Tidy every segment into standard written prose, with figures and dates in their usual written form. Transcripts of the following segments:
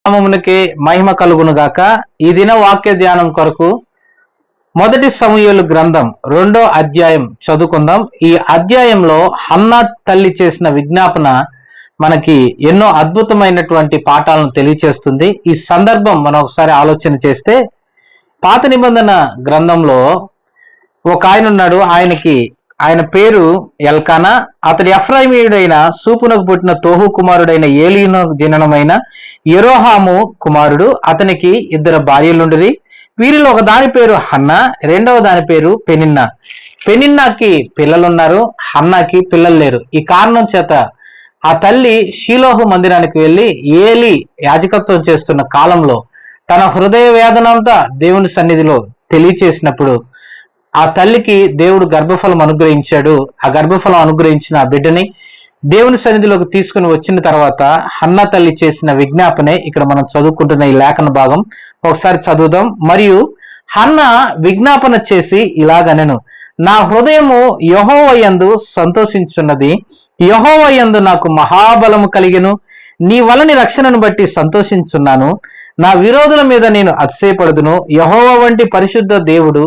నామమునకే మహిమ కలుగును గాక. ఈ దిన వాక్య ధ్యానం కొరకు మొదటి సమూయేలు గ్రంథం 2వ అధ్యాయం చదువుకుందాం. ఈ అధ్యాయంలో హన్నా తల్లి చేసిన విజ్ఞాపన మనకి ఎన్నో అద్భుతమైనటువంటి పాఠాలను తెలియచేస్తుంది. ఈ సందర్భం మనం ఒకసారి ఆలోచన చేస్తే, పాత నిబంధన గ్రంథంలో ఒక ఆయన ఉన్నాడు. ఆయన పేరు ఎల్కానా. అతడి ఎఫ్రాయిమీయుడైన సూపునకు పుట్టిన తోహు కుమారుడైన ఏలీను జననమైన యెరోహాము కుమారుడు. అతనికి 2 భార్యలుండిరి. వీరిలో ఒక దాని పేరు హన్నా, రెండవ దాని పేరు పెనిన్నా. పెనిన్నాకి పిల్లలున్నారు, హన్నాకి పిల్లలు లేరు. ఈ కారణం చేత ఆ తల్లి షీలోహు మందిరానికి వెళ్ళి ఏలి యాజకత్వం చేస్తున్న కాలంలో తన హృదయ వేదనంతా దేవుని సన్నిధిలో తెలియచేసినప్పుడు ఆ తల్లికి దేవుడు గర్భఫలం అనుగ్రహించాడు. ఆ గర్భఫలం అనుగ్రహించిన ఆ బిడ్డని దేవుని సన్నిధిలోకి తీసుకుని వచ్చిన తర్వాత హన్నా తల్లి చేసిన విజ్ఞాపనే ఇక్కడ మనం చదువుకుంటున్న ఈ లేఖన భాగం. ఒకసారి చదువుదాం. మరియు హన్నా విజ్ఞాపన చేసి ఇలాగనెను, నా హృదయము యెహోవాయందు సంతోషించున్నది, యెహోవాయందు నాకు మహాబలము కలిగెను. నీ వలని రక్షణను బట్టి సంతోషించున్నాను. నా విరోధుల మీద నేను అతిశయపడుదును. యెహోవా వంటి పరిశుద్ధ దేవుడు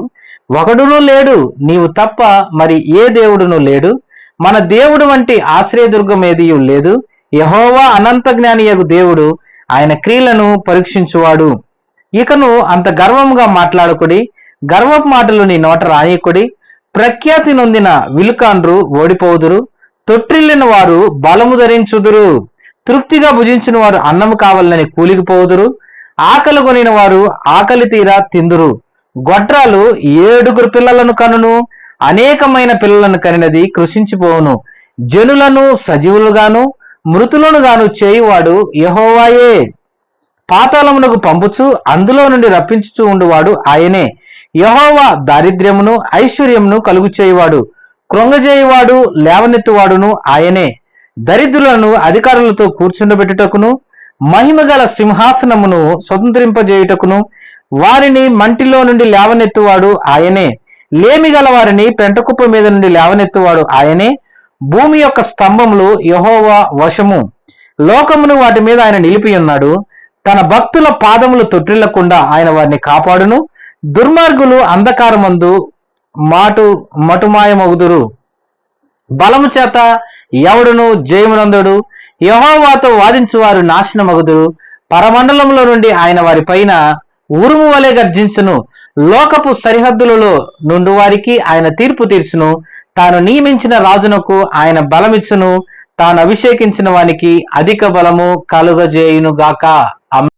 ఒకడును లేడు, నీవు తప్ప మరి ఏ దేవుడును లేడు. మన దేవుడు వంటి ఆశ్రయదుర్గం ఏదియు లేదు. యెహోవా అనంత జ్ఞానియగు దేవుడు, ఆయన క్రియలను పరీక్షించువాడు. ఇకను అంత గర్వంగా మాట్లాడకుడి, గర్వపు మాటలు నీ నోట రాయకుడి. ప్రఖ్యాతి నొందిన విలుకాండ్రు ఓడిపోదురు, తొట్టిల్లిన వారు బలము ధరించుదురు. తృప్తిగా భుజించిన వారు అన్నము కావాలని కూలిగిపోదురు, ఆకలి కొనిన వారు ఆకలి తీరా తిందురు. గొడ్రాలు 7 పిల్లలను కనును, అనేకమైన పిల్లలను కనినది కృషించిపోవును. జనులను సజీవులుగాను మృతులను గాను చేయువాడు యెహోవాయే. పాతాళమునకు పంపుచు అందులో నుండి రప్పించుచూ ఉండువాడు ఆయనే. యెహోవా దారిద్ర్యమును ఐశ్వర్యమును కలుగు చేయువాడు, కృంగజేయువాడు లేవనెత్తువాడును ఆయనే. దరిద్రులను అధికారులతో కూర్చుండబెట్టుటకును, మహిమగల సింహాసనమును స్వతంత్రింపజేయుటకును వారిని మంటిలో నుండి లేవనెత్తువాడు ఆయనే. లేమిగల వారిని పెంటకుప్ప మీద నుండి లేవనెత్తువాడు ఆయనే. భూమి యొక్క స్తంభములు యెహోవా వశము, లోకమును వాటి మీద ఆయన నిలిపి ఉన్నాడు. తన భక్తుల పాదములు తొట్టిల్లకుండా ఆయన వారిని కాపాడును. దుర్మార్గులు అంధకారమందు మటుమాయమగుదురు. బలము చేత ఎవడును జయమునందుడు. యెహోవాతో వాదించువారు నాశనమగుదురు. పరమండలంలో నుండి ఆయన వారి పైన ఉరుము వలె గర్జించును. లోకపు సరిహద్దులలో నుండి వారికి ఆయన తీర్పు తీర్చును. తాను నియమించిన రాజునకు ఆయన బలమిచ్చును. తాను అభిషేకించిన వానికి అధిక బలము కలుగజేయును గాక.